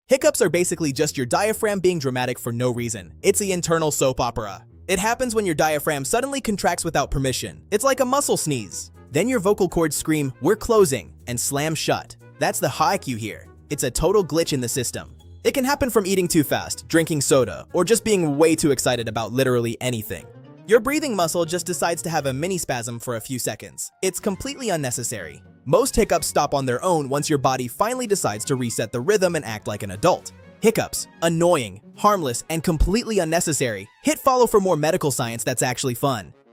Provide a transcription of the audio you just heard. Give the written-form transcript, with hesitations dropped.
Hiccups are basically just your diaphragm being dramatic for no reason. It's the internal soap opera. It happens when your diaphragm suddenly contracts without permission. It's like a muscle sneeze. Then your vocal cords scream, "We're closing," and slam shut. That's the high cue here. It's a total glitch in the system. It can happen from eating too fast, drinking soda, or just being way too excited about literally anything. Your breathing muscle just decides to have a mini spasm for a few seconds. It's completely unnecessary. Most hiccups stop on their own once your body finally decides to reset the rhythm and act like an adult. Hiccups, annoying, harmless, and completely unnecessary. Hit follow for more medical science that's actually fun.